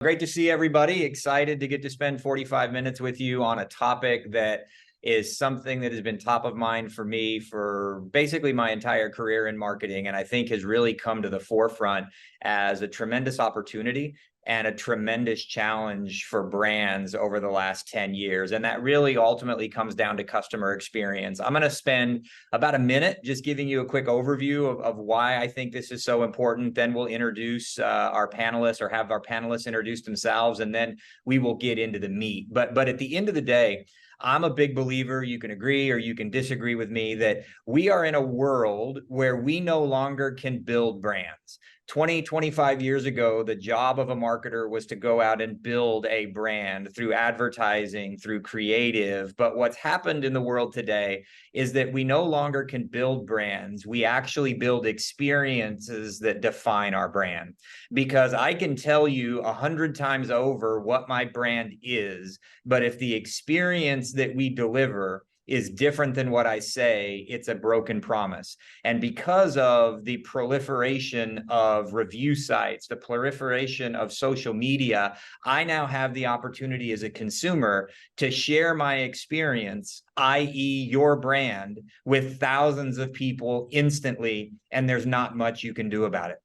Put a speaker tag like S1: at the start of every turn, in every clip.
S1: Great to see everybody. Excited to get to spend 45 minutes with you on a topic that is something that has been top of mind for me for basically my entire career in marketing, and I think has really come to the forefront as a tremendous opportunity and a tremendous challenge for brands over the last 10 years. And that really ultimately comes down to customer experience. I'm going to spend about a minute just giving you a quick overview of why I think this is so important. Then we'll introduce our panelists, or have our panelists introduce themselves, and then we will get into the meat. But at the end of the day, I'm a big believer, you can agree or you can disagree with me, that we are in a world where we no longer can build brands. 20, 25 years ago, the job of a marketer was to go out and build a brand through advertising, through creative. But what's happened in the world today is that we no longer can build brands. We actually build experiences that define our brand. Because I can tell you 100 times over what my brand is, but if the experience that we deliver is different than what I say, it's a broken promise. And because of the proliferation of review sites, the proliferation of social media, I now have the opportunity as a consumer to share my experience, i.e. your brand, with thousands of people instantly, and there's not much you can do about it.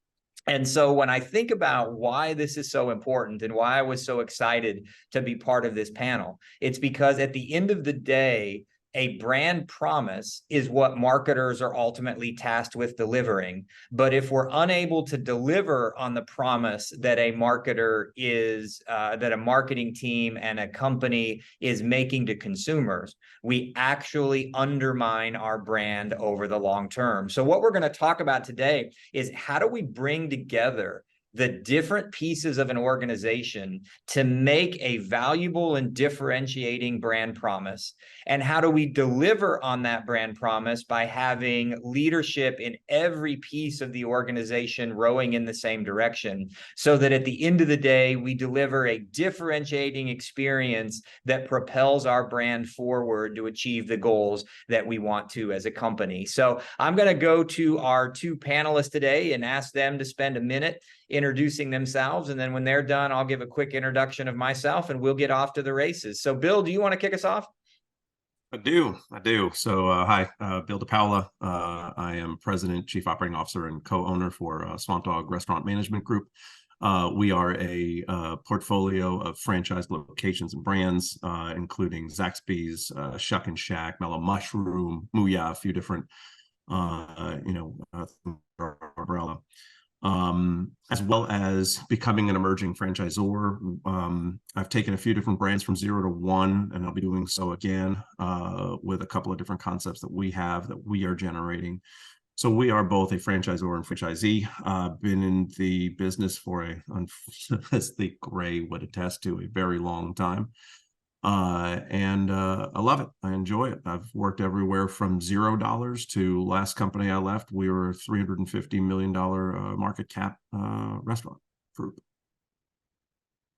S1: And so when I think about why this is so important and why I was so excited to be part of this panel, it's because at the end of the day, a brand promise is what marketers are ultimately tasked with delivering. But if we're unable to deliver on the promise that a marketer is, that a marketing team and a company is making to consumers, we actually undermine our brand over the long term. So what we're going to talk about today is how do we bring together the different pieces of an organization to make a valuable and differentiating brand promise? And how do we deliver on that brand promise by having leadership in every piece of the organization rowing in the same direction, so that at the end of the day, we deliver a differentiating experience that propels our brand forward to achieve the goals that we want to as a company. So I'm going to go to our two panelists today and ask them to spend a minute introducing themselves. And then when they're done, I'll give a quick introduction of myself and we'll get off to the races. So Bill, do you want to kick us off?
S2: I do. So hi, Bill DiPaola. I am President, Chief Operating Officer, and co-owner for Dawg Restaurant Management Group. We are a portfolio of franchise locations and brands, including Zaxby's, Shuck and Shack, Mellow Mushroom, Mooyah, a few different, umbrella. As well as becoming an emerging franchisor. I've taken a few different brands from 0 to 1, and I'll be doing so again with a couple of different concepts that we have that we are generating. So we are both a franchisor and franchisee. Been in the business for as the gray would attest to, a very long time. And I love it. I enjoy it. I've worked everywhere from $0 to last company I left. We were a $350 million market cap restaurant group.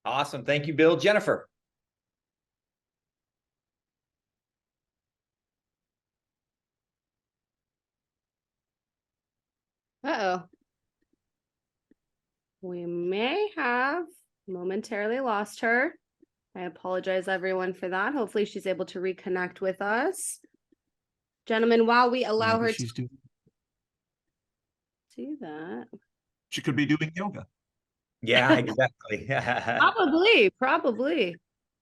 S1: Awesome. Thank you, Bill. Jennifer.
S3: Uh-oh. We may have momentarily lost her. I apologize, everyone, for that. Hopefully she's able to reconnect with us. Gentlemen, while we allow her to do that.
S2: She could be doing yoga.
S1: Yeah, exactly.
S3: Probably.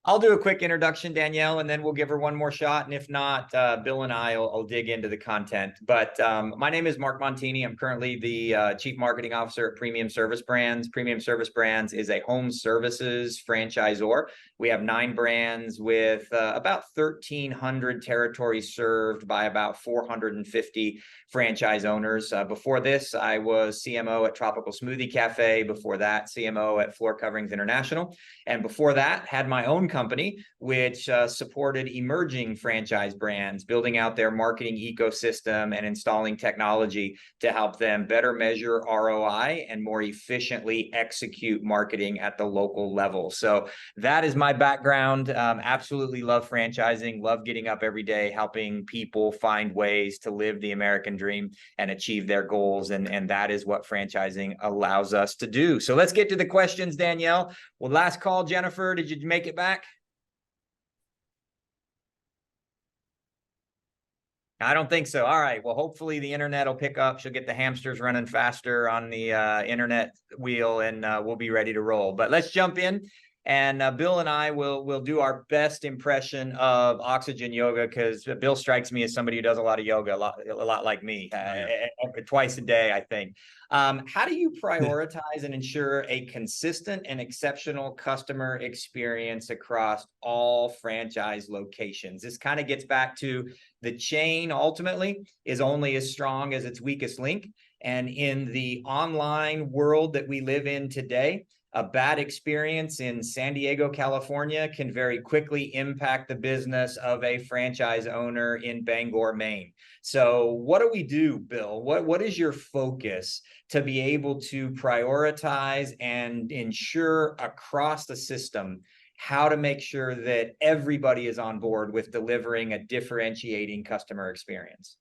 S1: I'll do a quick introduction, Danielle, and then we'll give her one more shot. And if not, Bill and I will dig into the content. But my name is Mark Montini. I'm currently the Chief Marketing Officer at Premium Service Brands. Premium Service Brands is a home services franchisor. We have 9 brands with about 1,300 territories served by about 450 franchise owners. Before this, I was CMO at Tropical Smoothie Cafe. Before that, CMO at Floor Coverings International. And before that, had my own company, which supported emerging franchise brands, building out their marketing ecosystem and installing technology to help them better measure ROI and more efficiently execute marketing at the local level. So that is my background. Absolutely love franchising, love getting up every day, helping people find ways to live the American dream and achieve their goals. And that is what franchising allows us to do. So let's get to the questions, Danielle. Well, last call, Jennifer, did you make it back? I don't think so. All right. Well, hopefully the internet will pick up. She'll get the hamsters running faster on the internet wheel, and we'll be ready to roll. But let's jump in. And Bill and I will do our best impression of oxygen yoga, because Bill strikes me as somebody who does a lot of yoga, a lot like me, twice a day, I think. How do you prioritize and ensure a consistent and exceptional customer experience across all franchise locations? This kind of gets back to the chain ultimately is only as strong as its weakest link. And in the online world that we live in today, a bad experience in San Diego, California can very quickly impact the business of a franchise owner in Bangor, Maine. So what do we do, Bill? What is your focus to be able to prioritize and ensure across the system how to make sure that everybody is on board with delivering a differentiating customer experience?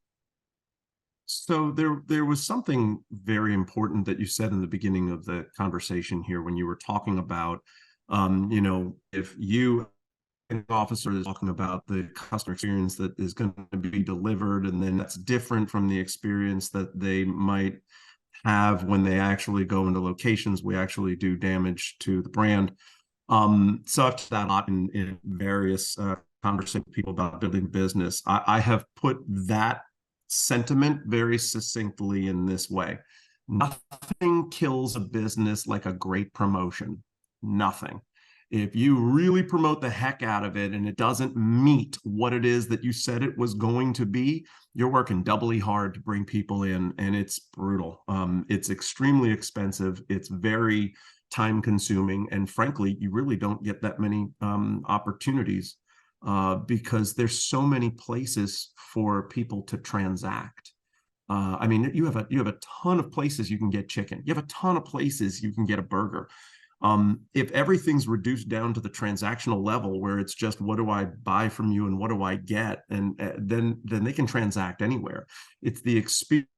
S2: So there was something very important that you said in the beginning of the conversation here when you were talking about, if you an officer is talking about the customer experience that is going to be delivered, and then that's different from the experience that they might have when they actually go into locations, we actually do damage to the brand. So I've done that a lot in various conversations with people about building business. I have put that sentiment very succinctly in this way: nothing kills a business like a great promotion. Nothing. If you really promote the heck out of it and it doesn't meet what it is that you said it was going to be, you're working doubly hard to bring people in, and it's brutal. It's extremely expensive. It's very time consuming. And frankly, you really don't get that many opportunities because there's so many places for people to transact. I mean, you have a ton of places you can get chicken. You have a ton of places you can get a burger. If everything's reduced down to the transactional level, where it's just what do I buy from you and what do I get, and then they can transact anywhere. It's the experience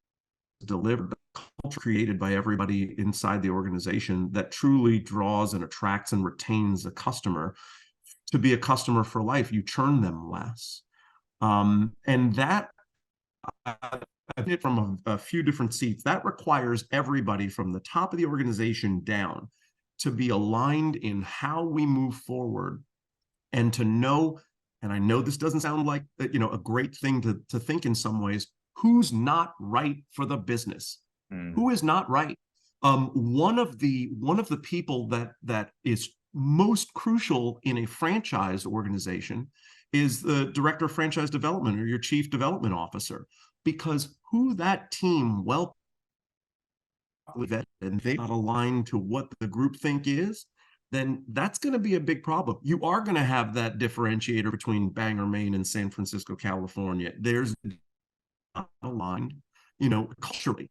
S2: delivered, the culture created by everybody inside the organization that truly draws and attracts and retains a customer to be a customer for life. You churn them less, and that I've hit from a few different seats. That requires everybody from the top of the organization down to be aligned in how we move forward, and to know, and I know this doesn't sound like a great thing to think in some ways, who's not right for the business, who is not right. One of the people that is most crucial in a franchise organization is the director of franchise development or your chief development officer, because who that team and they're not aligned to what the group think is, then that's going to be a big problem. You are going to have that differentiator between Bangor, Maine and San Francisco, California. There's not aligned, culturally.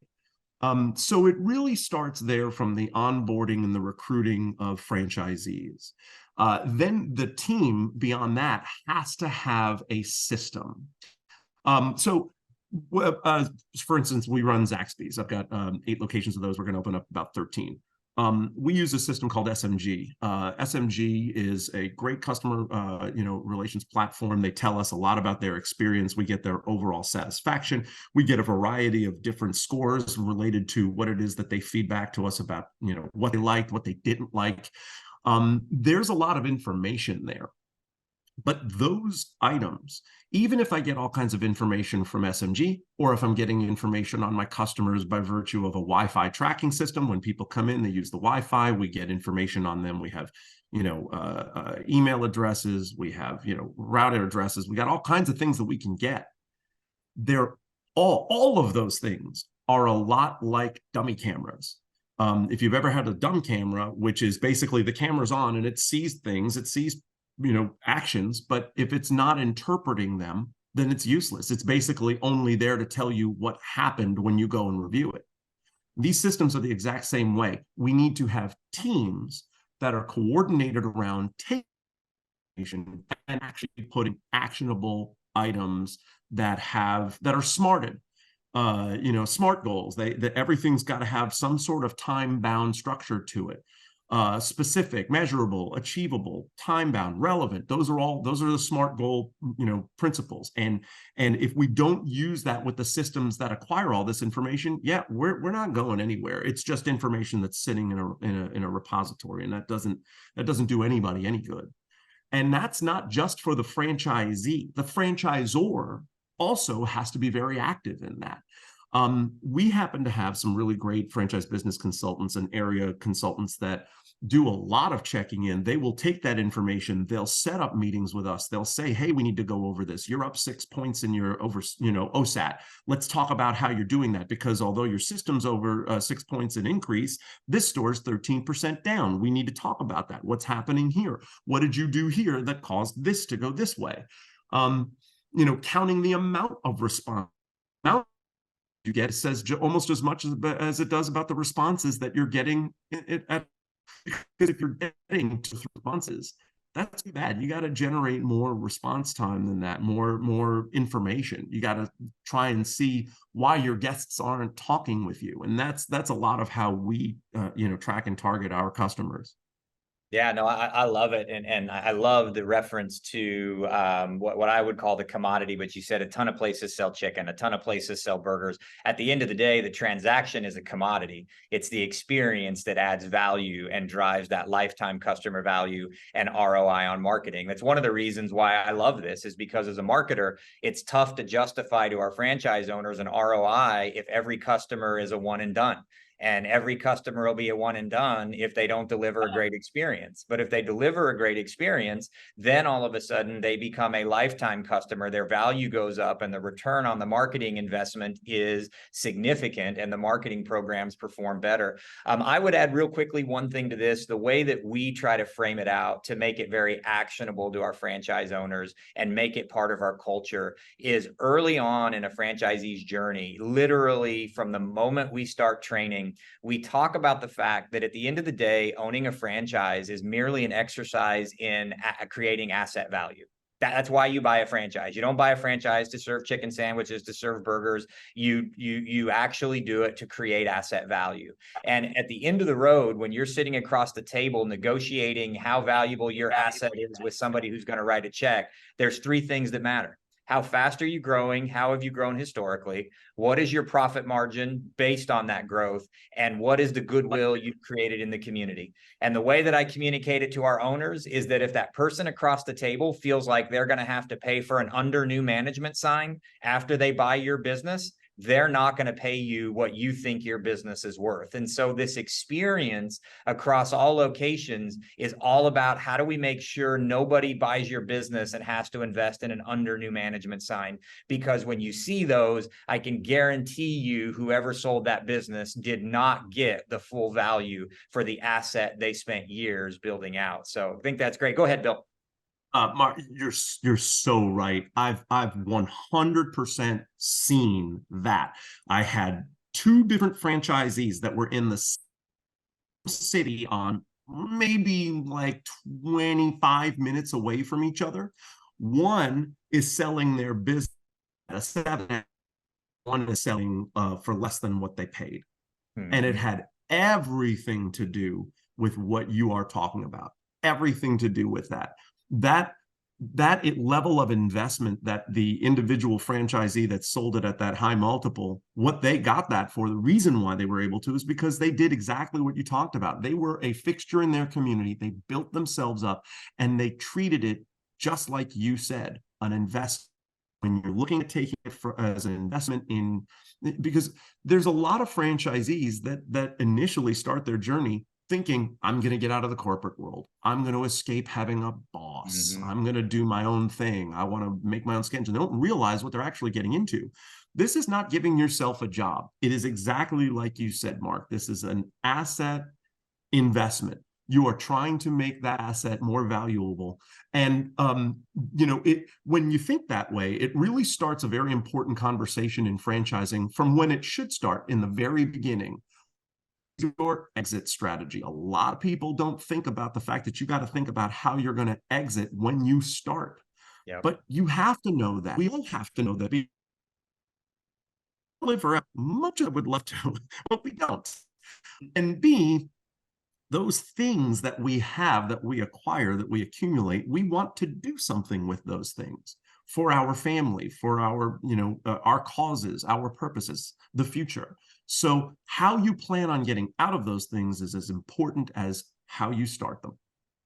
S2: So it really starts there from the onboarding and the recruiting of franchisees. Then the team beyond that has to have a system. For instance, we run Zaxby's. I've got 8 locations of those. We're going to open up about 13. We use a system called SMG. SMG is a great customer, relations platform. They tell us a lot about their experience. We get their overall satisfaction. We get a variety of different scores related to what it is that they feedback to us about, what they liked, what they didn't like. There's a lot of information there. But those items, even if I get all kinds of information from SMG, or if I'm getting information on my customers by virtue of a Wi-Fi tracking system, when people come in, they use the Wi-Fi, we get information on them. We have, email addresses, we have, router addresses, we got all kinds of things that we can get. They're all of those things are a lot like dummy cameras. If you've ever had a dumb camera, which is basically the camera's on and it sees things, it sees actions, but if it's not interpreting them, then it's useless. It's basically only there to tell you what happened when you go and review it. These systems are the exact same way. We need to have teams that are coordinated around taking and actually putting actionable items that are smarted. Smart goals. That everything's got to have some sort of time-bound structure to it. Specific, measurable, achievable, time-bound, relevant. Those are the SMART goal, principles. And if we don't use that with the systems that acquire all this information, yeah, we're not going anywhere. It's just information that's sitting in a repository, and that doesn't do anybody any good. And that's not just for the franchisee. The franchisor also has to be very active in that. We happen to have some really great franchise business consultants and area consultants that do a lot of checking in. They will take that information. They'll set up meetings with us. They'll say, hey, we need to go over this. You're up 6 points in your OSAT. Let's talk about how you're doing that, because although your system's over 6 points in increase, this store's 13% down. We need to talk about that. What's happening here? What did you do here that caused this to go this way? Counting the amount of response. You get says almost as much as it does about the responses that you're getting because if you're getting to responses, that's too bad. You got to generate more response time than that, more information. You got to try and see why your guests aren't talking with you, and that's a lot of how we track and target our customers.
S1: Yeah, no, I love it. And I love the reference to what I would call the commodity, but you said a ton of places sell chicken, a ton of places sell burgers. At the end of the day, the transaction is a commodity. It's the experience that adds value and drives that lifetime customer value and ROI on marketing. That's one of the reasons why I love this, is because as a marketer, it's tough to justify to our franchise owners an ROI if every customer is a one and done. And every customer will be a one and done if they don't deliver a great experience. But if they deliver a great experience, then all of a sudden they become a lifetime customer. Their value goes up and the return on the marketing investment is significant, and the marketing programs perform better. I would add real quickly one thing to this. The way that we try to frame it out to make it very actionable to our franchise owners and make it part of our culture is early on in a franchisee's journey, literally from the moment we start training, we talk about the fact that at the end of the day, owning a franchise is merely an exercise in creating asset value. That's why you buy a franchise. You don't buy a franchise to serve chicken sandwiches, to serve burgers. You actually do it to create asset value. And at the end of the road, when you're sitting across the table negotiating how valuable your asset is with somebody who's going to write a check, there's three things that matter. How fast are you growing? How have you grown historically? What is your profit margin based on that growth? And what is the goodwill you've created in the community? And the way that I communicate it to our owners is that if that person across the table feels like they're going to have to pay for an under new management sign after they buy your business, they're not going to pay you what you think your business is worth. And so this experience across all locations is all about how do we make sure nobody buys your business and has to invest in an under new management sign? Because when you see those, I can guarantee you whoever sold that business did not get the full value for the asset they spent years building out. So I think that's great. Go ahead, Bill.
S2: Mark, you're so right. I've 100% seen that. I had two different franchisees that were in the city on maybe like 25 minutes away from each other. One is selling their business at a 7. One is selling for less than what they paid. And it had everything to do with what you are talking about. Everything to do with that. That level of investment that the individual franchisee that sold it at that high multiple, what they got that for, the reason why they were able to is because they did exactly what you talked about. They were a fixture in their community. They built themselves up and they treated it just like you said, an investment. When you're looking at taking it as an investment in, because there's a lot of franchisees that initially start their journey thinking, I'm going to get out of the corporate world. I'm going to escape having a boss. I'm going to do my own thing. I want to make my own schedule. They don't realize what they're actually getting into. This is not giving yourself a job. It is exactly like you said, Mark. This is an asset investment. You are trying to make that asset more valuable. And, when you think that way, it really starts a very important conversation in franchising from when it should start in the very beginning. Your exit strategy. A lot of people don't think about the fact that you got to think about how you're going to exit when you start.
S1: Yep.
S2: But you have to know that. We all have to know that. We live forever. Much I would love to, but we don't. And B, those things that we have, that we acquire, that we accumulate, we want to do something with those things for our family, for our causes, our purposes, the future. So how you plan on getting out of those things is as important as how you start them.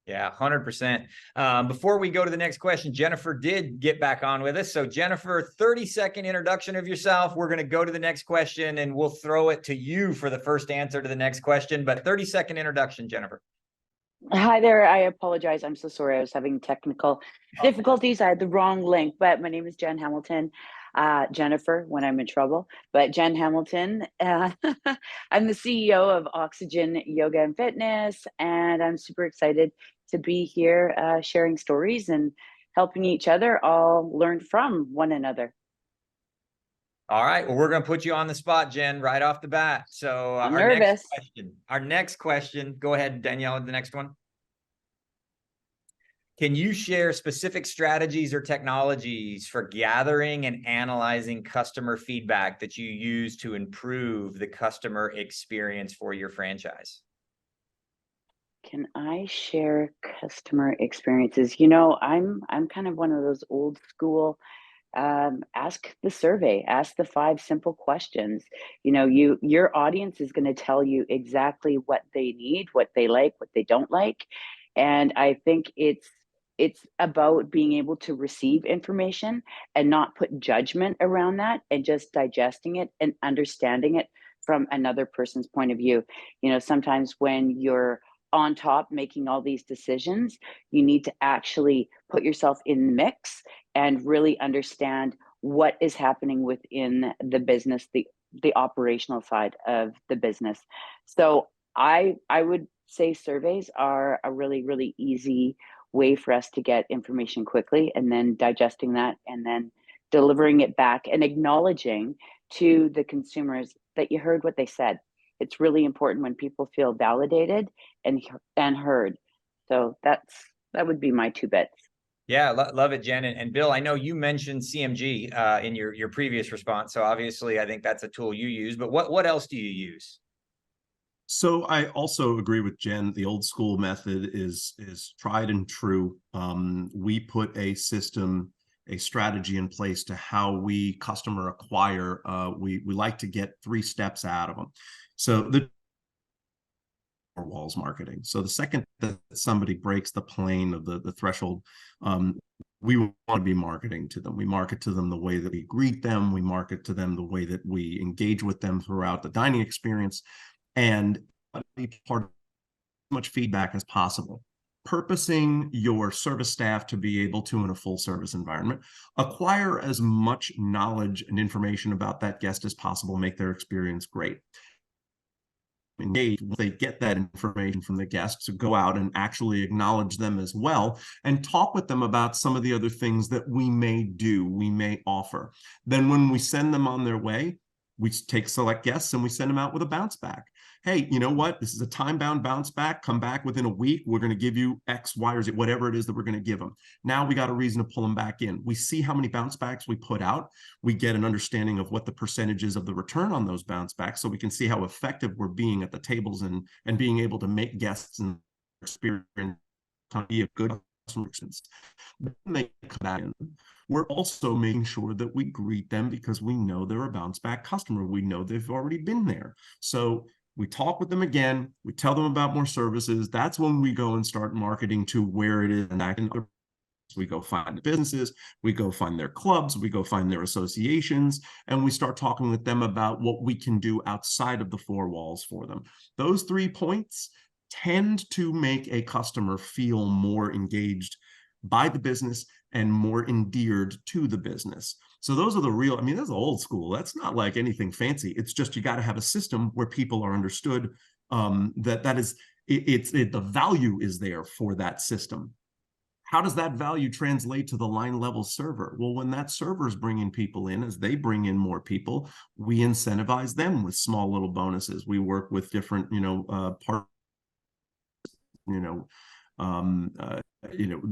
S1: Yeah, 100%. Before we go to the next question, Jennifer did get back on with us. So Jennifer, 30-second introduction of yourself. We're going to go to the next question and we'll throw it to you for the first answer to the next question, but 30-second introduction, Jennifer.
S4: Hi there. I apologize. I'm so sorry. I was having technical difficulties. I had the wrong link, but my name is Jen Hamilton. Jennifer when I'm in trouble, but Jen Hamilton. I'm the CEO of Oxygen Yoga and Fitness, and I'm super excited to be here sharing stories and helping each other all learn from one another.
S1: All right. Well, we're going to put you on the spot, Jen, right off the bat. So
S4: I'm nervous.
S1: Our next question, go ahead, Danielle, the next one. Can you share specific strategies or technologies for gathering and analyzing customer feedback that you use to improve the customer experience for your franchise?
S4: Can I share customer experiences? I'm kind of one of those old school, ask the survey, ask the 5 simple questions. Your audience is going to tell you exactly what they need, what they like, what they don't like. And I think it's about being able to receive information and not put judgment around that, and just digesting it and understanding it from another person's point of view. Sometimes when you're on top making all these decisions, you need to actually put yourself in the mix and really understand what is happening within the business, the operational side of the business. So I would say surveys are a really, really easy way for us to get information quickly, and then digesting that and then delivering it back and acknowledging to the consumers that you heard what they said. It's really important when people feel validated and heard. So that would be my 2 bits.
S1: Yeah, love it, Jen. And Bill, I know you mentioned CMG in your previous response. So obviously, I think that's a tool you use. But what else do you use?
S2: So I also agree with Jen. The old school method is tried and true. We put a system, a strategy in place to how we customer acquire. We like to get 3 steps out of them. So the walls marketing. So the second that somebody breaks the plane of the threshold, we want to be marketing to them. We market to them the way that we greet them. We market to them the way that we engage with them throughout the dining experience. And be part of as much feedback as possible. Purposing your service staff to be able to, in a full service environment, acquire as much knowledge and information about that guest as possible, make their experience great. Engage, they get that information from the guests, to go out and actually acknowledge them as well, and talk with them about some of the other things that we may do, we may offer. Then when we send them on their way, we take select guests and we send them out with a bounce back. Hey, you know what? This is a time-bound bounce back. Come back within a week. We're going to give you X, Y, or Z, whatever it is that we're going to give them. Now we got a reason to pull them back in. We see how many bounce backs we put out. We get an understanding of what the percentages of the return on those bounce backs, so we can see how effective we're being at the tables and being able to make guests and experience be a good customer experience. Then they come back in. We're also making sure that we greet them because we know they're a bounce back customer. We know they've already been there. So we talk with them again. We tell them about more services. That's when we go and start marketing to where it is. And we go find the businesses, we go find their clubs, we go find their associations, and we start talking with them about what we can do outside of the 4 walls for them. Those 3 points tend to make a customer feel more engaged by the business and more endeared to the business. So those are the real, I mean, that's old school. That's not like anything fancy. It's just, you got to have a system where people are understood that is the value is there for that system. How does that value translate to the line level server? Well, when that server is bringing people in, as they bring in more people, we incentivize them with small little bonuses. We work with different,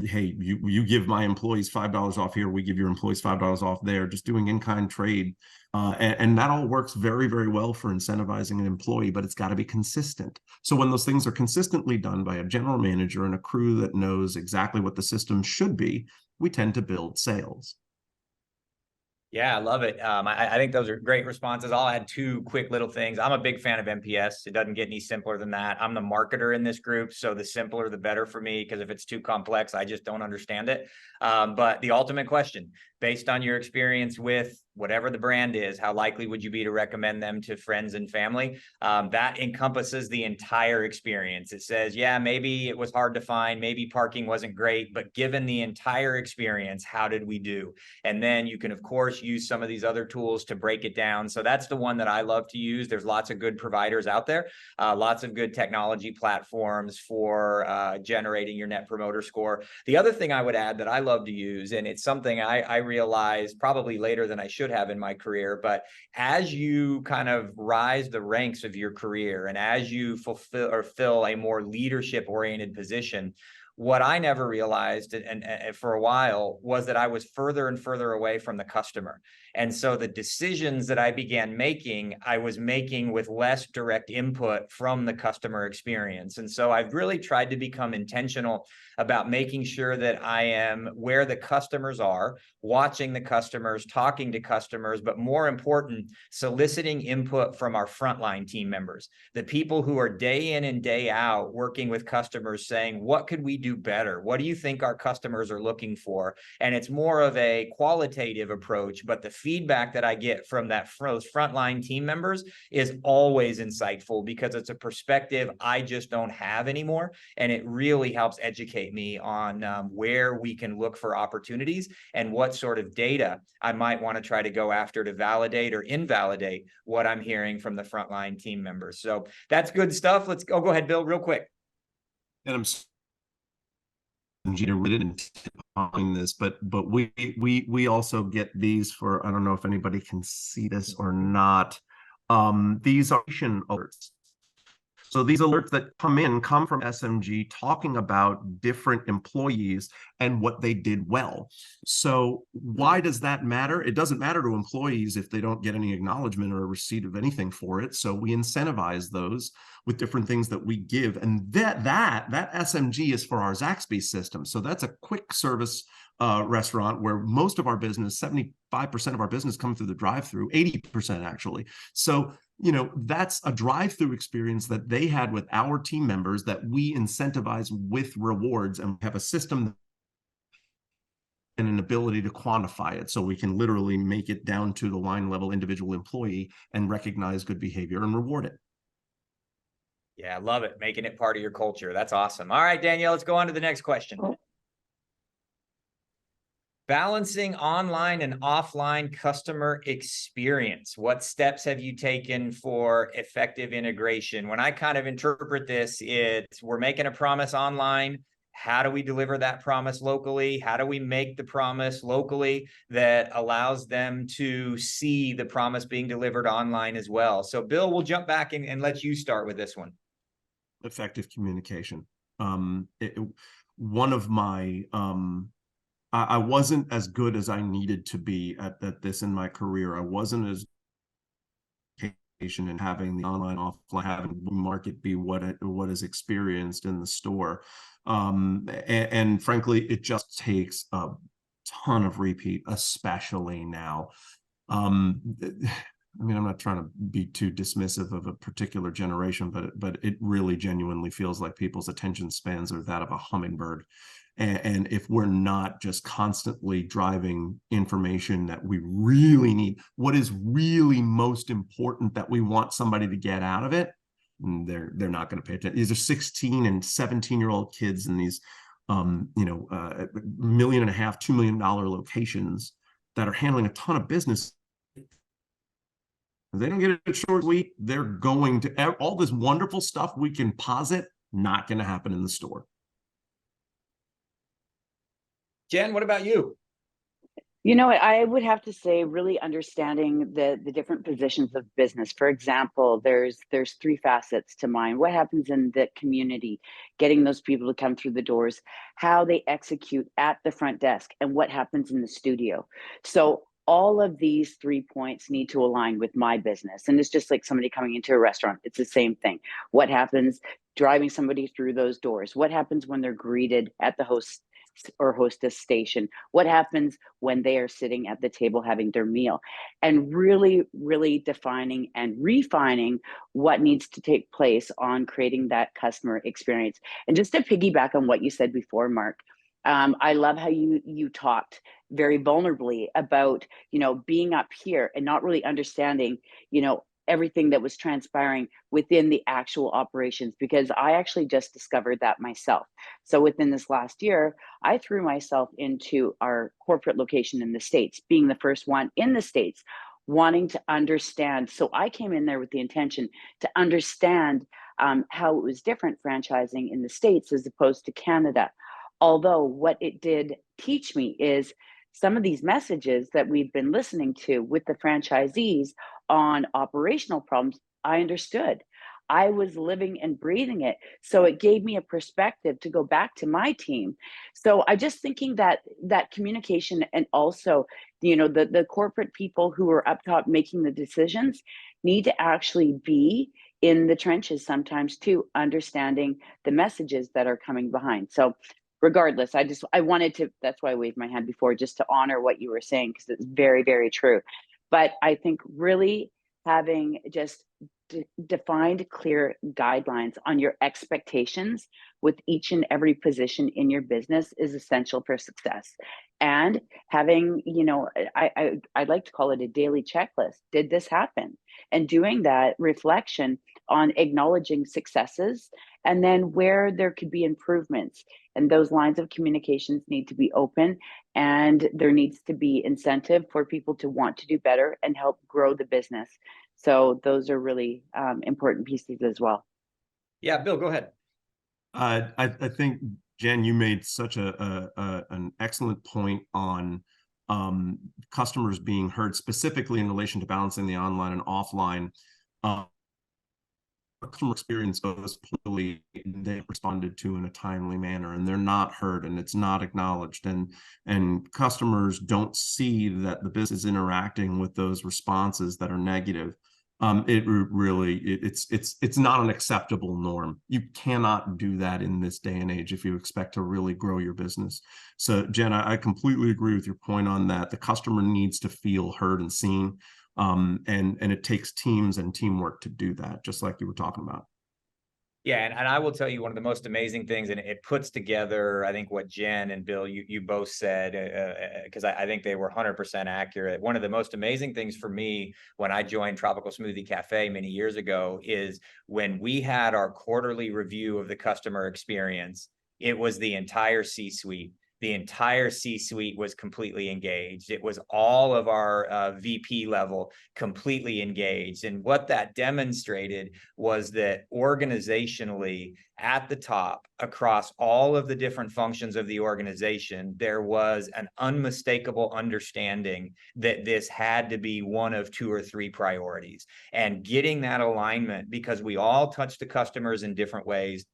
S2: hey, you give my employees $5 off here, we give your employees $5 off there, just doing in-kind trade. And that all works very, very well for incentivizing an employee, but it's got to be consistent. So when those things are consistently done by a general manager and a crew that knows exactly what the system should be, we tend to build sales.
S1: Yeah, I love it. I think those are great responses. I'll add two quick little things. I'm a big fan of NPS. It doesn't get any simpler than that. I'm the marketer in this group, so the simpler, the better for me, because if it's too complex, I just don't understand it. But the ultimate question, based on your experience with whatever the brand is, how likely would you be to recommend them to friends and family? That encompasses the entire experience. It says, yeah, maybe it was hard to find, maybe parking wasn't great, but given the entire experience, how did we do? And then you can, of course, use some of these other tools to break it down. So that's the one that I love to use. There's lots of good providers out there, lots of good technology platforms for generating your Net Promoter Score. The other thing I would add that I love to use, and it's something I realized probably later than I should have in my career, but as you kind of rise the ranks of your career and as you fill a more leadership oriented position, what I never realized and for a while was that I was further and further away from the customer. And so the decisions that I began making, I was making with less direct input from the customer experience. And so I've really tried to become intentional about making sure that I am where the customers are, watching the customers, talking to customers, but more important, soliciting input from our frontline team members, the people who are day in and day out working with customers saying, what could we do better? What do you think our customers are looking for? And it's more of a qualitative approach, but the feedback that I get from those frontline team members is always insightful because it's a perspective I just don't have anymore. And it really helps educate me on where we can look for opportunities and what sort of data I might want to try to go after to validate or invalidate what I'm hearing from the frontline team members. So that's good stuff. Let's go ahead, Bill, real quick.
S2: And I'm really didn't on this, but we also get these for, I don't know if anybody can see this or not. These are alerts. So these alerts that come from SMG talking about different employees and what they did well. So why does that matter? It doesn't matter to employees if they don't get any acknowledgement or a receipt of anything for it. So we incentivize those with different things that we give. And that SMG is for our Zaxby system. So that's a quick service restaurant where most of our business, 75% of our business comes through the drive-through, 80% actually. So that's a drive-through experience that they had with our team members that we incentivize with rewards, and we have a system and an ability to quantify it. So we can literally make it down to the line level individual employee and recognize good behavior and reward it.
S1: Yeah, I love it. Making it part of your culture. That's awesome. All right, Danielle, let's go on to the next question. Balancing online and offline customer experience. What steps have you taken for effective integration? When I kind of interpret this, it's we're making a promise online. How do we deliver that promise locally? How do we make the promise locally that allows them to see the promise being delivered online as well? So Bill, we'll jump back and let you start with this one.
S2: Effective communication. One of my I wasn't as good as I needed to be at this in my career. I wasn't as and having the online offline, having market be what is experienced in the store. And frankly, it just takes a ton of repeat, especially now. I mean, I'm not trying to be too dismissive of a particular generation, but it really genuinely feels like people's attention spans are that of a hummingbird. And if we're not just constantly driving information that we really need, what is really most important that we want somebody to get out of it, they're not going to pay attention. These are 16 and 17-year-old kids in these, $1.5 million, $2 million locations that are handling a ton of business. If they don't get it short, sweet, they're going to all this wonderful stuff we can posit Not going to happen in the store.
S1: Jen, what about you?
S4: You know, I would have to say really understanding the different positions of business. For example, there's three facets to mine. What happens in the community, getting those people to come through the doors, how they execute at the front desk, and what happens in the studio. So all of these 3 points need to align with my business. And it's just like somebody coming into a restaurant. It's the same thing. What happens driving somebody through those doors? What happens when they're greeted at the host or hostess station? What happens when they are sitting at the table having their meal? And really defining and refining what needs to take place on creating that customer experience. And just to piggyback on what you said before, Mark, I love how you talked very vulnerably about, you know, being up here and not really understanding, you know, everything that was transpiring within the actual operations, because I actually just discovered that myself. So within this last year, I threw myself into our corporate location in the States, being the first one in the States, wanting to understand. So I came in there with the intention to understand how it was different franchising in the States as opposed to Canada. Although what it did teach me is some of these messages that we've been listening to with the franchisees on operational problems, I understood. I was living and breathing it. So it gave me a perspective to go back to my team. So I just thinking that communication, and also, you know, the corporate people who are up top making the decisions need to actually be in the trenches sometimes too, understanding the messages that are coming behind. So regardless, I wanted to, that's why I waved my hand before, just to honor what you were saying, because it's very true. But I think really having just defined clear guidelines on your expectations with each and every position in your business is essential for success. And having, you know, I'd like to call it a daily checklist. Did this happen? And doing that reflection on acknowledging successes and then where there could be improvements. And those lines of communications need to be open, and there needs to be incentive for people to want to do better and help grow the business. So those are really important pieces as well.
S1: Yeah, Bill, go ahead.
S2: I think, Jen, you made such an excellent point on customers being heard, specifically in relation to balancing the online and offline. Customer experience goes poorly, they responded to in a timely manner, and they're not heard, and it's not acknowledged, and customers don't see that the business is interacting with those responses that are negative. It's not an acceptable norm. You cannot do that in this day and age if you expect to really grow your business. So Jen, I completely agree with your point on that. The customer needs to feel heard and seen. And it takes teams and teamwork to do that, just like you were talking about.
S1: Yeah, and I will tell you one of the most amazing things, and it puts together, I think, what Jen and Bill, you both said, because I think they were 100% accurate. One of the most amazing things for me when I joined Tropical Smoothie Cafe many years ago is when we had our quarterly review of the customer experience, it was the entire C-suite. The entire C-suite was completely engaged. It was all of our VP level completely engaged. And what that demonstrated was that organizationally at the top, across all of the different functions of the organization, there was an unmistakable understanding that this had to be one of 2 or 3 priorities. And getting that alignment, because we all touch the customers in different ways,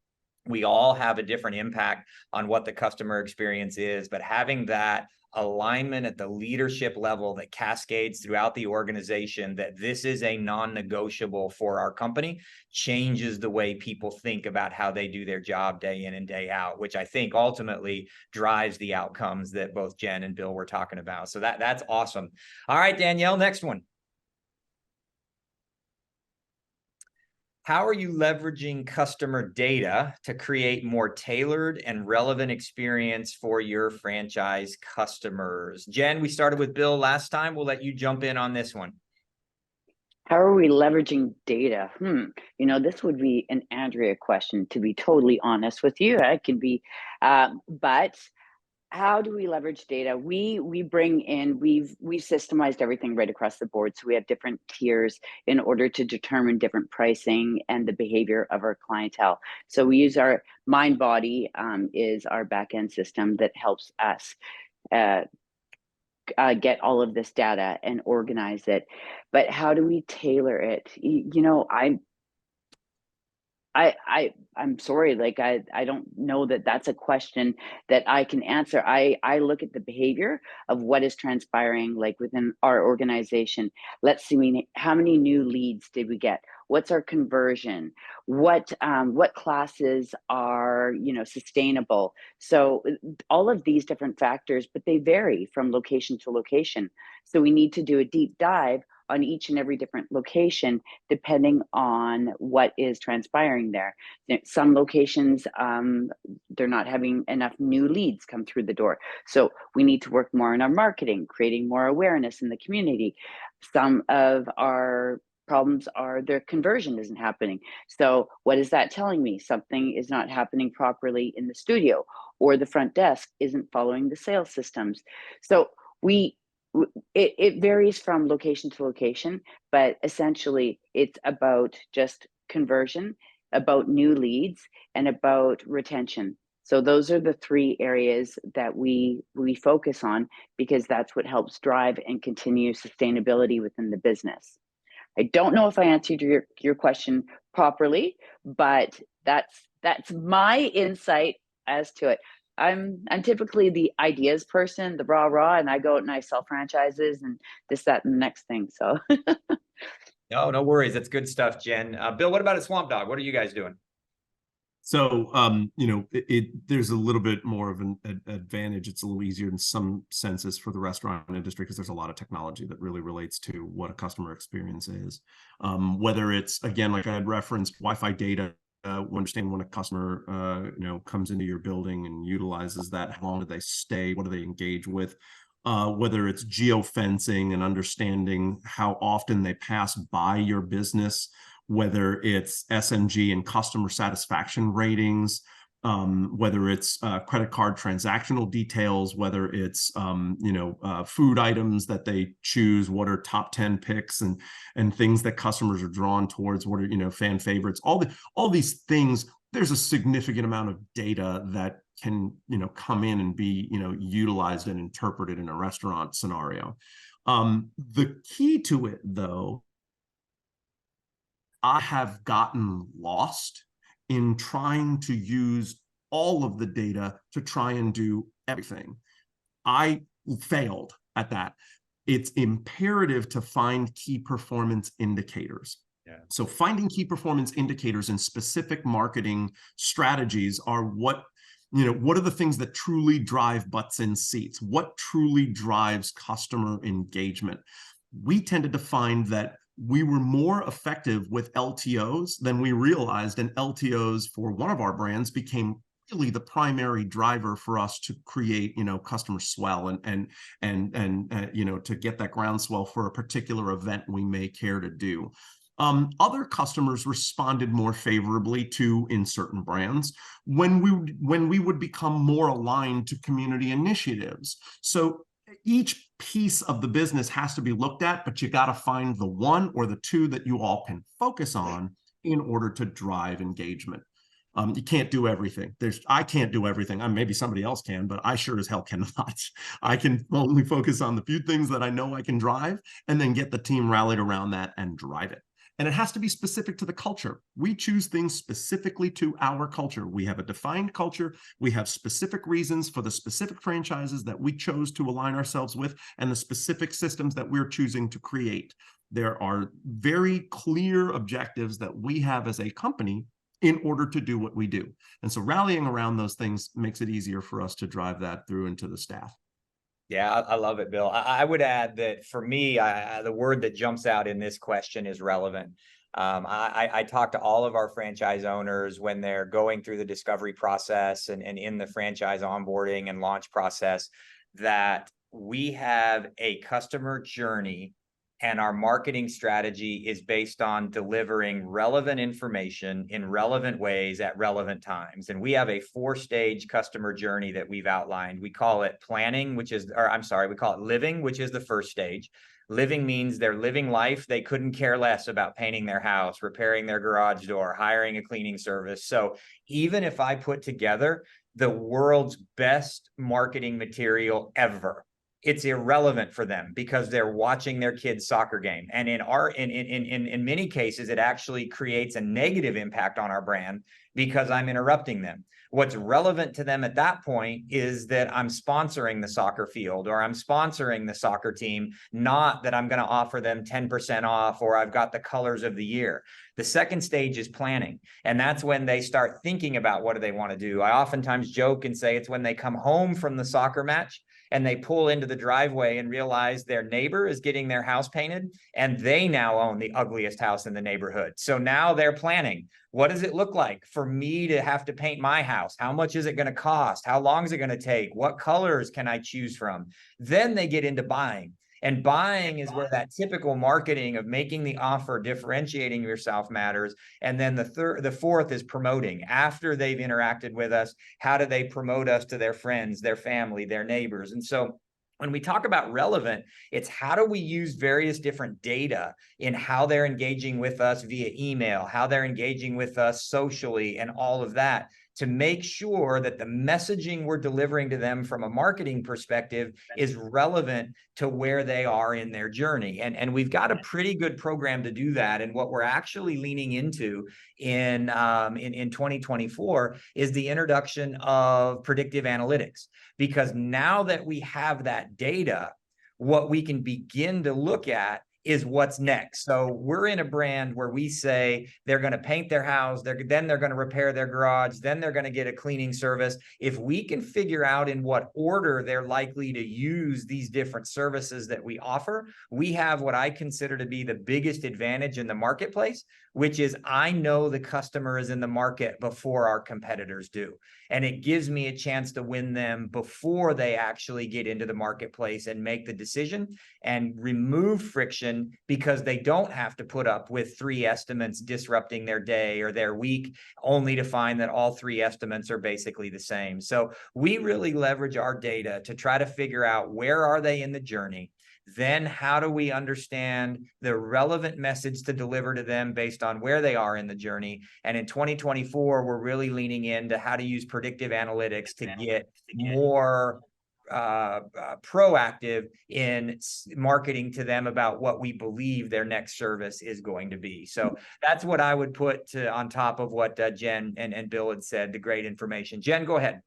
S1: we all have a different impact on what the customer experience is, but having that alignment at the leadership level that cascades throughout the organization, that this is a non-negotiable for our company, changes the way people think about how they do their job day in and day out, which I think ultimately drives the outcomes that both Jen and Bill were talking about. So that's awesome. All right, Danielle, next one. How are you leveraging customer data to create more tailored and relevant experience for your franchise customers? Jen, we started with Bill last time. We'll let you jump in on this one.
S4: How are we leveraging data? You know, this would be an Andrea question, to be totally honest with you. I could be, but how do we leverage data? We bring in, we've systemized everything right across the board. So we have different tiers in order to determine different pricing and the behavior of our clientele. So we use our MindBody is our backend system that helps us get all of this data and organize it. But how do we tailor it? You know, I'm sorry, like I don't know that that's a question that I can answer. I look at the behavior of what is transpiring like within our organization. Let's see, how many new leads did we get? What's our conversion? What classes are, you know, sustainable? So all of these different factors, but they vary from location to location. So we need to do a deep dive on each and every different location, depending on what is transpiring there. Some locations, they're not having enough new leads come through the door. So we need to work more on our marketing, creating more awareness in the community. Some of our problems are their conversion isn't happening. So what is that telling me? Something is not happening properly in the studio, or the front desk isn't following the sales systems. So it varies from location to location, but essentially it's about just conversion, about new leads, and about retention. So those are the three areas that we focus on, because that's what helps drive and continue sustainability within the business. I don't know if I answered your question properly, but that's my insight as to it. I'm typically the ideas person, the rah, and I go out and I sell franchises and this, that, and the next thing. So
S1: No worries. That's good stuff, Jen. Bill, what about at Swamp Dog? What are you guys doing?
S2: So, you know, there's a little bit more of an advantage. It's a little easier in some senses for the restaurant industry because there's a lot of technology that really relates to what a customer experience is. Whether it's, again, like I had referenced, Wi-Fi data, understanding when a customer, you know, comes into your building and utilizes that, how long do they stay? What do they engage with? Whether it's geofencing and understanding how often they pass by your business, whether it's SMG and customer satisfaction ratings, whether it's credit card transactional details, whether it's you know, food items that they choose, what are top 10 picks and things that customers are drawn towards, what are, you know, fan favorites, all these things. There's a significant amount of data that can, you know, come in and be, you know, utilized and interpreted in a restaurant scenario. The key to it, though, I have gotten lost in trying to use all of the data to try and do everything. I failed at that. It's imperative to find key performance indicators. Yeah. So finding key performance indicators and specific marketing strategies are what, you know, what are the things that truly drive butts in seats? What truly drives customer engagement? We tended to find that we were more effective with LTOs than we realized, and LTOs for one of our brands became really the primary driver for us to create, you know, customer swell and you know, to get that groundswell for a particular event we may care to do. Other customers responded more favorably to, in certain brands, when we would become more aligned to community initiatives. So each piece of the business has to be looked at, but you got to find the one or the two that you all can focus on in order to drive engagement. You can't do everything. I can't do everything. Maybe somebody else can, but I sure as hell cannot. I can only focus on the few things that I know I can drive, and then get the team rallied around that and drive it. And it has to be specific to the culture. We choose things specifically to our culture. We have a defined culture. We have specific reasons for the specific franchises that we chose to align ourselves with and the specific systems that we're choosing to create. There are very clear objectives that we have as a company in order to do what we do. And so rallying around those things makes it easier for us to drive that through into the staff.
S1: Yeah, I love it, Bill. I would add that for me, the word that jumps out in this question is relevant. I talk to all of our franchise owners when they're going through the discovery process and in the franchise onboarding and launch process, that we have a customer journey and our marketing strategy is based on delivering relevant information in relevant ways at relevant times. And we have a 4-stage customer journey that we've outlined. We call it planning, we call it living, which is the first stage. Living means they're living life. They couldn't care less about painting their house, repairing their garage door, hiring a cleaning service. So even if I put together the world's best marketing material ever, it's irrelevant for them because they're watching their kid's soccer game. And in many cases, it actually creates a negative impact on our brand because I'm interrupting them. What's relevant to them at that point is that I'm sponsoring the soccer field or I'm sponsoring the soccer team, not that I'm going to offer them 10% off or I've got the colors of the year. The second stage is planning. And that's when they start thinking about what do they want to do. I oftentimes joke and say it's when they come home from the soccer match and they pull into the driveway and realize their neighbor is getting their house painted and they now own the ugliest house in the neighborhood. So now they're planning. What does it look like for me to have to paint my house? How much is it going to cost? How long is it going to take? What colors can I choose from? Then they get into buying. And buying is where that typical marketing of making the offer, differentiating yourself matters. And then the fourth is promoting. After they've interacted with us, how do they promote us to their friends, their family, their neighbors? And so when we talk about relevant, it's how do we use various different data in how they're engaging with us via email, how they're engaging with us socially, and all of that to make sure that the messaging we're delivering to them from a marketing perspective is relevant to where they are in their journey. And we've got a pretty good program to do that. And what we're actually leaning into in 2024 is the introduction of predictive analytics, because now that we have that data, what we can begin to look at is what's next. So we're in a brand where we say they're going to paint their house, then they're going to repair their garage, then they're going to get a cleaning service. If we can figure out in what order they're likely to use these different services that we offer, we have what I consider to be the biggest advantage in the marketplace, which is I know the customer is in the market before our competitors do. And it gives me a chance to win them before they actually get into the marketplace and make the decision and remove friction, because they don't have to put up with 3 estimates disrupting their day or their week, only to find that all 3 estimates are basically the same. So we really leverage our data to try to figure out where are they in the journey. Then how do we understand the relevant message to deliver to them based on where they are in the journey? And in 2024, we're really leaning into how to use predictive analytics to get more proactive in marketing to them about what we believe their next service is going to be. So that's what I would put on top of what Jen and Bill had said, the great information. Jen, go ahead.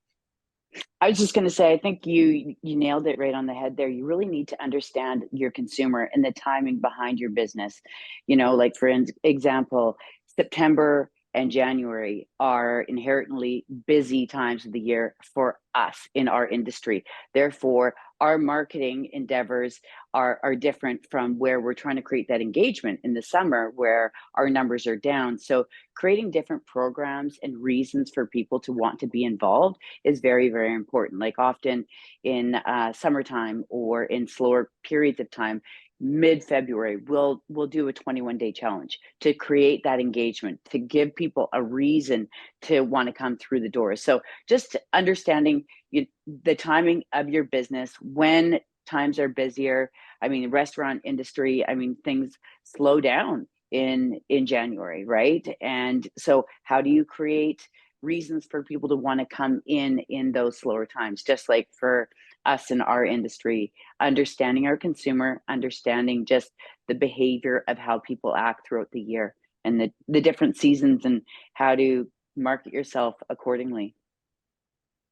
S4: I was just going to say, I think you nailed it right on the head there. You really need to understand your consumer and the timing behind your business. You know, like for example, September and January are inherently busy times of the year for us in our industry. Therefore, our marketing endeavors are different from where we're trying to create that engagement in the summer where our numbers are down. So creating different programs and reasons for people to want to be involved is very, very important. Like often in summertime or in slower periods of time, mid-February, we'll do a 21-day challenge to create that engagement, to give people a reason to want to come through the door. So just understanding the timing of your business, when times are busier. I mean, the restaurant industry, I mean, things slow down in January, right? And so how do you create reasons for people to want to come in those slower times? Just like for us in our industry, understanding our consumer, understanding just the behavior of how people act throughout the year and the different seasons and how to market yourself accordingly.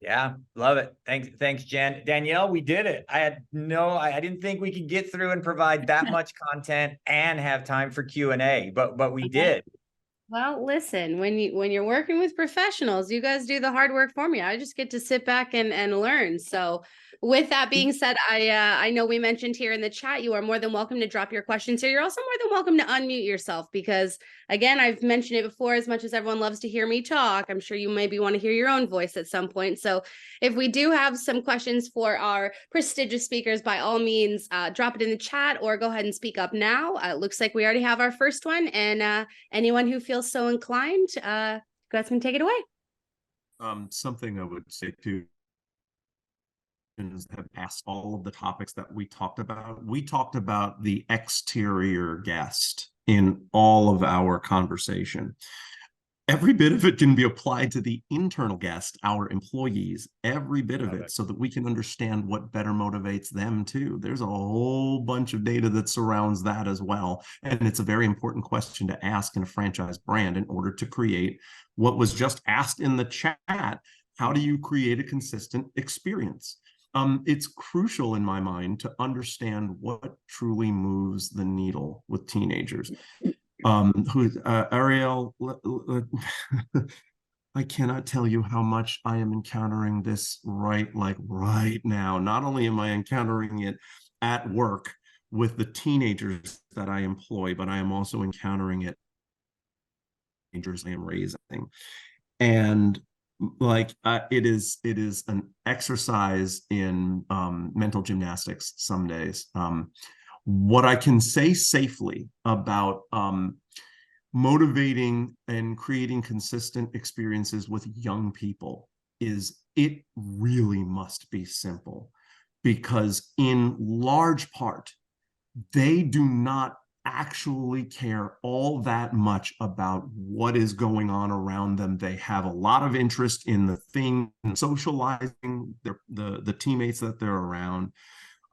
S1: Yeah, love it. Thanks, Jen. Danielle, we did it. I didn't think we could get through and provide that much content and have time for Q&A, but we did.
S3: Well, listen, when you're working with professionals, you guys do the hard work for me. I just get to sit back and learn. So, with that being said, I know we mentioned here in the chat you are more than welcome to drop your questions here. You're also more than welcome to unmute yourself because again, I've mentioned it before, as much as everyone loves to hear me talk, I'm sure you maybe want to hear your own voice at some point. So, if we do have some questions for our prestigious speakers, by all means, drop it in the chat or go ahead and speak up now. It looks like we already have our first one, and anyone who feels so inclined, go ahead and take it away.
S2: Something I would say too have asked all of the topics that we talked about. We talked about the exterior guest in all of our conversation. Every bit of it can be applied to the internal guest, our employees, every bit of it, so that we can understand what better motivates them too. There's a whole bunch of data that surrounds that as well. And it's a very important question to ask in a franchise brand in order to create what was just asked in the chat. How do you create a consistent experience? It's crucial in my mind to understand what truly moves the needle with teenagers. Ariel, I cannot tell you how much I am encountering this right now. Not only am I encountering it at work with the teenagers that I employ, but I am also encountering it teenagers I am raising. And it is an exercise in mental gymnastics some days. What I can say safely about motivating and creating consistent experiences with young people is it really must be simple, because in large part, they do not actually care all that much about what is going on around them. They have a lot of interest in the thing, socializing, the teammates that they're around.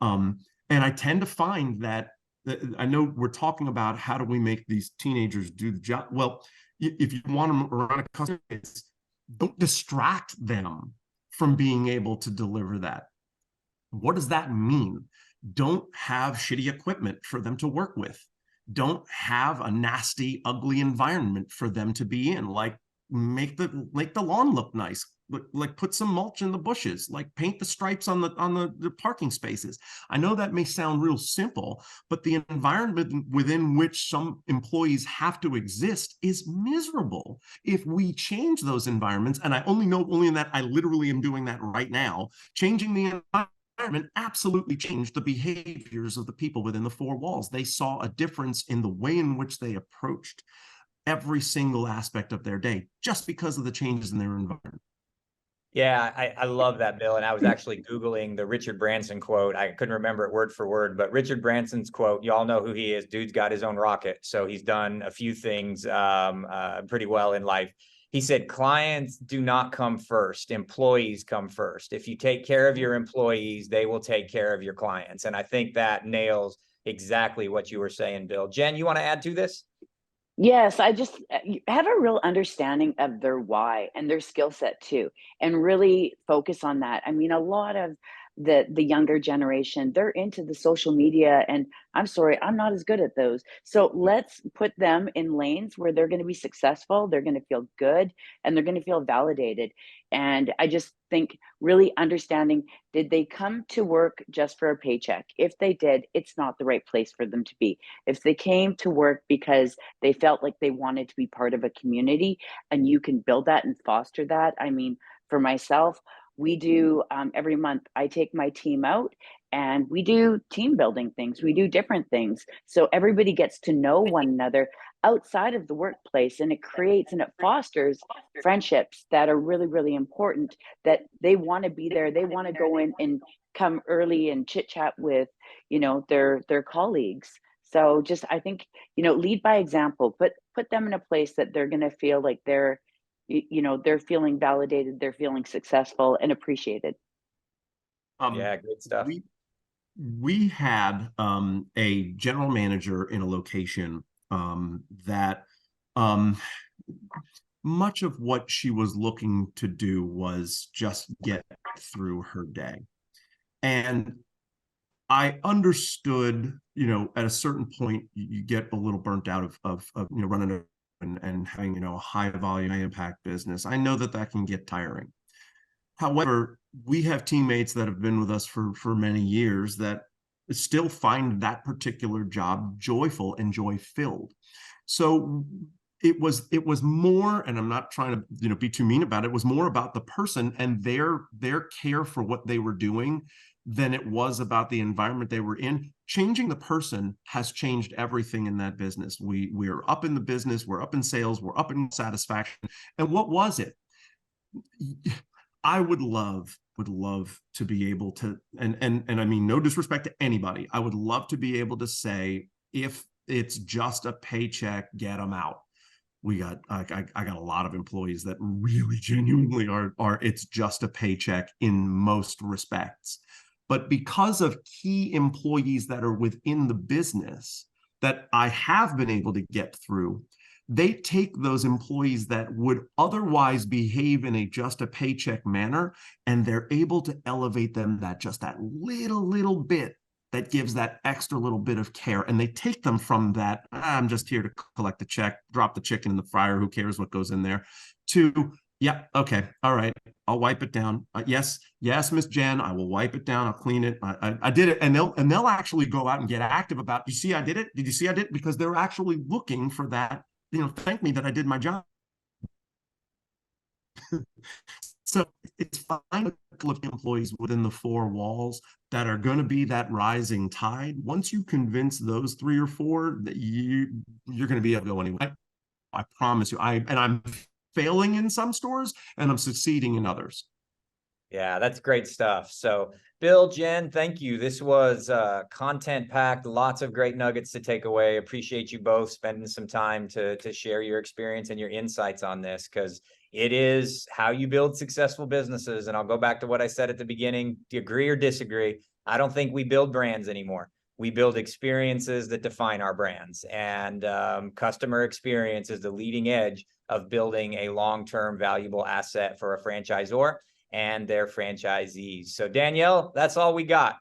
S2: And I tend to find that I know we're talking about how do we make these teenagers do the job. Well, if you want them around a customer base, don't distract them from being able to deliver that. What does that mean? Don't have shitty equipment for them to work with. Don't have a nasty, ugly environment for them to be in. Like make the lawn look nice. Like put some mulch in the bushes, like paint the stripes on the parking spaces. I know that may sound real simple, but the environment within which some employees have to exist is miserable. If we change those environments, and I only know in that I literally am doing that right now, changing the environment absolutely changed the behaviors of the people within the four walls. They saw a difference in the way in which they approached every single aspect of their day just because of the changes in their environment.
S1: Yeah, I love that, Bill. And I was actually Googling the Richard Branson quote. I couldn't remember it word for word, but Richard Branson's quote, y'all know who he is. Dude's got his own rocket. So he's done a few things pretty well in life. He said, clients do not come first. Employees come first. If you take care of your employees, they will take care of your clients. And I think that nails exactly what you were saying, Bill. Jen, you want to add to this?
S4: Yes, I just have a real understanding of their why and their skill set too, and really focus on that. I mean, a lot of the younger generation, they're into the social media, and I'm sorry, I'm not as good at those. So let's put them in lanes where they're going to be successful, they're going to feel good, and they're going to feel validated. And I just think really understanding, did they come to work just for a paycheck? If they did, it's not the right place for them to be. If they came to work because they felt like they wanted to be part of a community, and you can build that and foster that. I mean, for myself, we do every month, I take my team out and we do team building things. We do different things. So everybody gets to know one another outside of the workplace, and it creates and it fosters friendships that are really, really important, that they want to be there. They want to go in and come early and chit chat with, their colleagues. So just, I think, lead by example, put them in a place that they're going to feel like they're feeling validated, they're feeling successful and appreciated.
S1: Yeah, great stuff.
S2: We had a general manager in a location that much of what she was looking to do was just get through her day. And I understood, at a certain point, you get a little burnt out of running and having, a high volume, high impact business. I know that can get tiring. However, we have teammates that have been with us for many years that still find that particular job joyful and joy filled. So it was more, and I'm not trying to be too mean about it, it was more about the person and their care for what they were doing than it was about the environment they were in. Changing the person has changed everything in that business. We're up in the business, we're up in sales, we're up in satisfaction. And what was it? I would love to be able to, and I mean, no disrespect to anybody, I would love to be able to say, if it's just a paycheck, get them out. I got a lot of employees that really genuinely are it's just a paycheck in most respects. But because of key employees that are within the business that I have been able to get through, they take those employees that would otherwise behave in a just a paycheck manner, and they're able to elevate them that little bit that gives that extra little bit of care. And they take them from that, I'm just here to collect the check, drop the chicken in the fryer, who cares what goes in there, to, yeah, okay, all right, I'll wipe it down. Yes, Miss Jen, I will wipe it down. I'll clean it. I did it. And they'll actually go out and get active about, you see, I did it. Did you see I did it? Because they're actually looking for that, thank me that I did my job. So it's fine a couple of employees within the four walls that are going to be that rising tide. Once you convince those 3 or 4 that you're going to be able to go anyway. I promise you. I'm failing in some stores and I'm succeeding in others.
S1: Yeah, that's great stuff. So Bill, Jen, thank you. This was content packed, lots of great nuggets to take away. Appreciate you both spending some time to share your experience and your insights on this, because it is how you build successful businesses. And I'll go back to what I said at the beginning. Do you agree or disagree? I don't think we build brands anymore. We build experiences that define our brands, and customer experience is the leading edge of building a long-term valuable asset for a franchisor and their franchisees. So Danielle, that's all we got.